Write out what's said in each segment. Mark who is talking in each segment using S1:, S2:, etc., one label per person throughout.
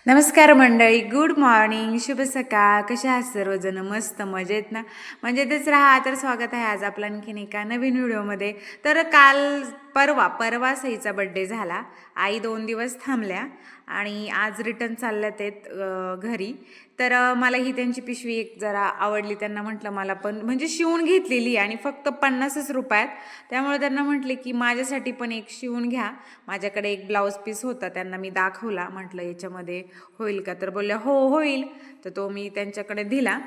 S1: नमस्कार मंडळी, good morning, शुभ सकाळ. कशा आहात सर्वजण? मस्त मजेत ना? मजेतच राहा. तर स्वागत आहे आज आपला आणखीन एका नवीन व्हिडिओमध्ये. तर परवा सईचा बड्डे झाला. आई 2 दिवस थांबल्या आणि आज रिटर्न चालल्यात आहेत घरी. तर मला ही त्यांची पिशवी एक जरा आवडली. त्यांना म्हटलं मला पण म्हणजे शिवून घेतलेली आणि फक्त 50च रुपयात. त्यामुळे त्यांना म्हटले की माझ्यासाठी पण एक शिवून घ्या. माझ्याकडे एक ब्लाऊज पीस होता, त्यांना मी दाखवला. म्हटलं याच्यामध्ये होईल का? तर बोलल्या हो होईल. तर तो मी त्यांच्याकडे दिला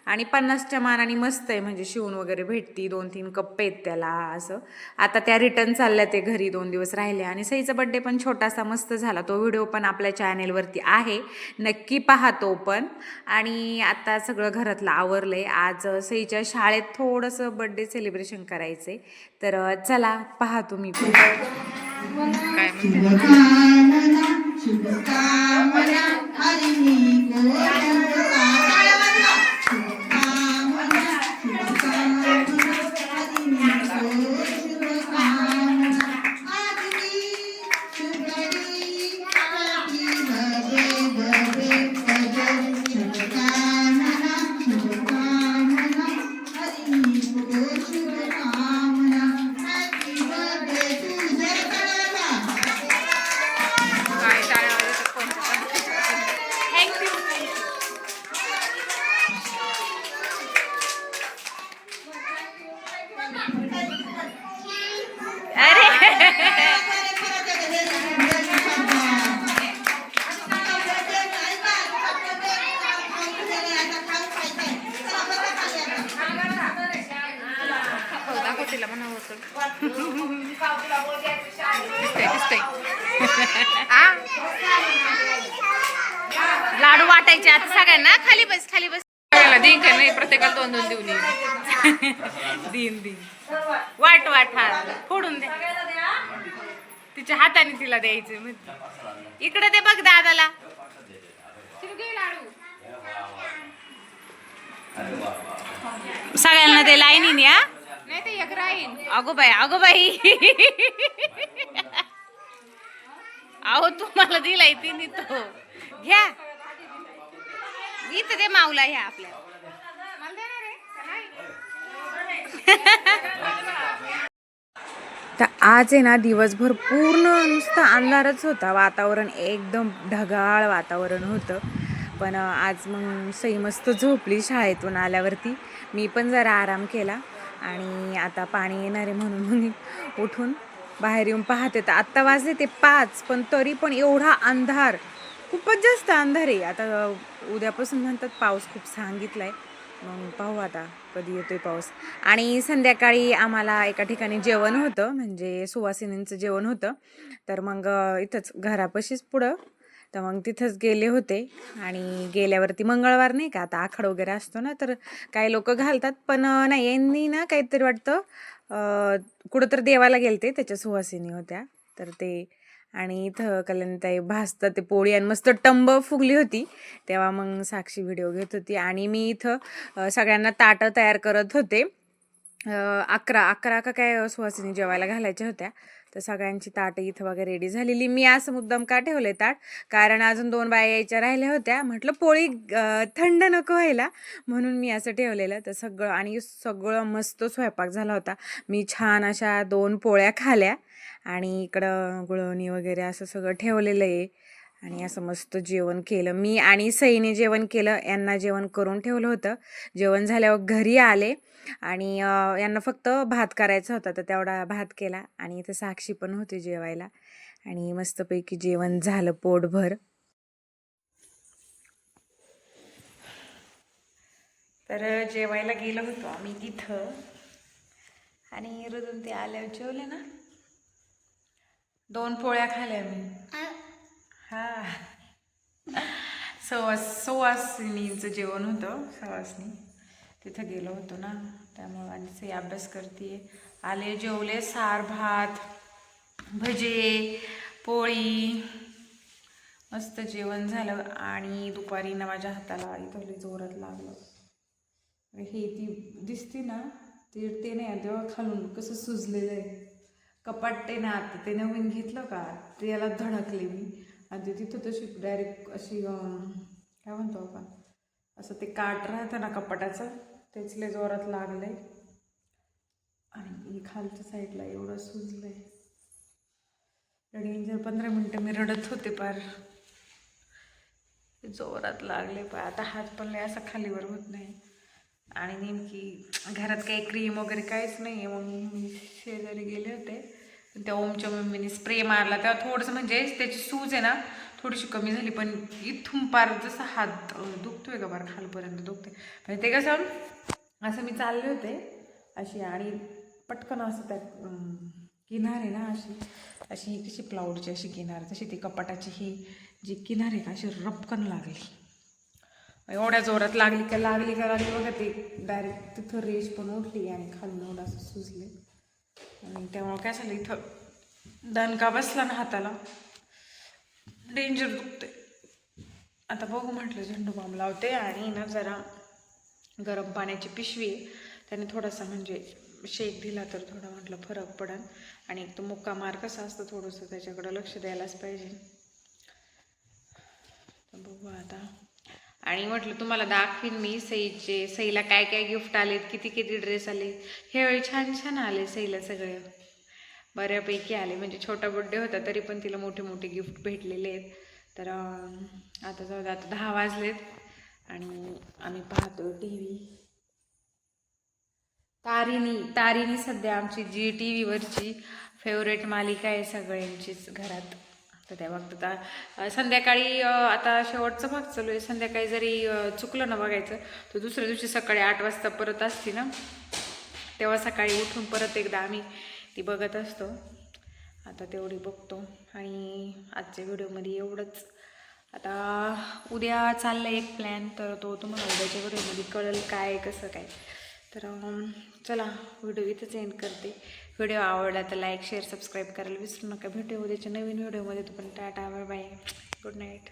S1: आणि 50च्या मानाने मस्त आहे, म्हणजे शिवून वगैरे भेटती. 2-3 कप्पे आहेत त्याला असं. आता त्या रिटर्न चालल्या ते घरी, 2 दिवस राहिले. आणि सईचा बड्डे पण छोटासा मस्त झाला. तो व्हिडिओ पण आपल्या चॅनेलवरती आहे, नक्की पहा तो पण. आणि आता सगळं घरातलं आवरलंय. आज सईच्या शाळेत थोडंसं बड्डे सेलिब्रेशन करायचंय. तर चला पहा तुम्ही पण. काय तिला म्हणा होतं लाडू वाटायचे आता सगळ्यांना. खाली बस खाली बस. दिन का नाही, प्रत्येकाला 2-2 देऊन दिन दिन वाट वाट हा फोडून दे. तिच्या हाताने तिला द्यायचं. इकडे दे बघ दादाला. सगळ्यांना दे लाईनीने. हा नाही ते एक राहीन. अगो बाई अहो तुम्हाला दिलाय तिने तो. घ्या इथं दे माऊला. ह्या आपल्या तर आज आहे ना, दिवसभर पूर्ण नुसतं अंधारच होता. वातावरण एकदम ढगाळ वातावरण होतं. पण आज मग सई मस्त झोपली शाळेतून आल्यावरती. मी पण जरा आराम केला आणि आता पाणी येणार आहे म्हणून मग उठून बाहेर येऊन पाहते. तर आत्ता वाजले ते 5, पण तरी पण एवढा अंधार, खूपच जास्त अंधार आहे. आता उद्यापासून म्हणतात पाऊस खूप सांगितलाय. मग पाहू आता कधी येतोय पाऊस. आणि संध्याकाळी आम्हाला एका ठिकाणी जेवण होतं, म्हणजे सुवासिनींचं जेवण होतं. तर मग इथंच घरापाशीच पुढं. तर मग तिथंच गेले होते. आणि गेल्यावरती मंगळवार नाही का, आता आखाड वगैरे असतो ना, तर काही लोक घालतात. पण नाही, यांनी ना काहीतरी वाटतं कुठं तर देवाला गेलते, त्याच्या सुवासिनी होत्या. तर ते आणि इथं कल्याणताई भाजतात ते पोळी आणि मस्त टंब फुगली होती. तेव्हा मग साक्षी व्हिडिओ घेत होती आणि मी इथं सगळ्यांना ताटं तयार करत होते. 11 का काय सुवासिनी जेवायला घालायच्या होत्या. तर सगळ्यांची ताटं इथं वगैरे रेडी झालेली. मी असं मुद्दाम का ठेवले ताट, कारण अजून 2 बाया यायच्या राहिल्या होत्या. म्हटलं पोळी थंड नको व्हायला, म्हणून मी असं ठेवलेलं. तर सगळं मस्त स्वयंपाक झाला होता. मी छान अशा 2 पोळ्या खाल्या आणि इकडं गुळवणी वगैरे असं सगळं ठेवलेलं आहे. आणि असं मस्त जेवण केलं. मी आणि सईने जेवण केलं, यांना जेवण करून ठेवलं होतं. जेवण झाल्यावर घरी आले आणि यांना फक्त भात करायचा होता, तर तेवढा भात केला. आणि इथं साक्षी पण होती जेवायला आणि मस्तपैकी जेवण झालं पोटभर. तर जेवायला गेलो होतो आम्ही तिथं आणि रुजून ते आल्यावर जेवले ना. 2 पोळ्या खाल्ल्या मी. हा सुवासिनीचं जेवण होतं, सवासनी तिथं गेलो होतो ना, त्यामुळं. आणि सई अभ्यास करते. आले, जेवले. सार भात, भजे, पोळी, मस्त जेवण झालं. आणि दुपारी ना माझ्या हाताला इथं जोरात लागलं. हे ती दिसते ना, ते नाही तेव्हा खालून कसं सुजलेलं आहे. कपाट ते ना, आता ते नवीन घेतलं का, त्याला धडकले मी आणि ते तिथं तशी डायरेक्ट अशी काय म्हणतो आपण असं ते काठ राहतं ना कपाटाचं तेच लय जोरात लागलंय आणि खालच्या साईडला एवढं सुजलंय. डेंजर 15 मिनटं मी रडत होते पार, जोरात लागले पाय. आता हात पण लय असा खालीवर होत नाही आणि नेमकी घरात काही क्रीम वगैरे काहीच नाही आहे. मग मी शेजारी गेले होते त्या ओमच्या मम्मीने स्प्रे मारला तेव्हा थोडंसं म्हणजे त्याची सूज आहे ना थोडीशी कमी झाली, पण इथून पार जसा हात दुखतोय का पार खालपर्यंत दुखते. म्हणजे ते कसं असं मी चालले होते अशी आणि पटकन असं त्या किनार आहे ना अशी अशी ही कशी प्लाऊडची अशी किनार तशी ती कपाटाची ही जी किनार आहे का अशी रपकन लागली. एवढ्या जोरात लागली का बघा ते डायरेक्ट तिथं रेश पण उठली आणि खालून एवढं असं सुजले. आणि त्यामुळं काय झालं इथं दणका बसला ना हाताला, डेंजर दुखते. आता बघू म्हटलं झेंडू बाम लावते आणि ना जरा गरम पाण्याची पिशवी त्याने थोडासा म्हणजे शेक दिला तर थोडा म्हटलं फरक पडेल. आणि एक तो मुक्का मार कसा असतं थोडंसं त्याच्याकडं लक्ष द्यायलाच पाहिजे. तर बघू आता. आणि म्हटलं तुम्हाला दाखवीन मी सईला काय काय गिफ्ट आलेत, किती किती ड्रेस आले. ह्यावेळी छान छान आले सईला, सगळे बऱ्यापैकी आले. म्हणजे छोटा बड्डे होता तरी पण तिला मोठे मोठे गिफ्ट भेटलेले आहेत. तर आता जाऊ दे, आता 10 वाजलेत आणि आम्ही पाहतो TV. तारिणी सध्या आमची जी TV वरची फेवरेट मालिका आहे सगळ्यांचीच घरात. तर त्या बघतात संध्याकाळी. आता शेवटचा भाग चालू आहे. संध्याकाळी जरी चुकलं ना बघायचं तर दुसऱ्या दिवशी सकाळी 8 वाजता परत असते ना, तेव्हा सकाळी उठून परत एकदा आम्ही ती बघत असतो. आता तेवढी बघतो. आणि आजच्या व्हिडिओमध्ये एवढंच. आता उद्या चाललं एक प्लॅन, तर तो तुम्हाला उद्याच्या व्हिडिओमध्ये कळेल काय कसं काय. तर चला व्हिडिओ इथंच एंड करते. व्हिडिओ आवडला तर लाईक शेअर सबस्क्राईब करायला विसरू नका. भेटूया उद्याच्या नवीन व्हिडिओमध्ये. तो पण tata bye bye, good night.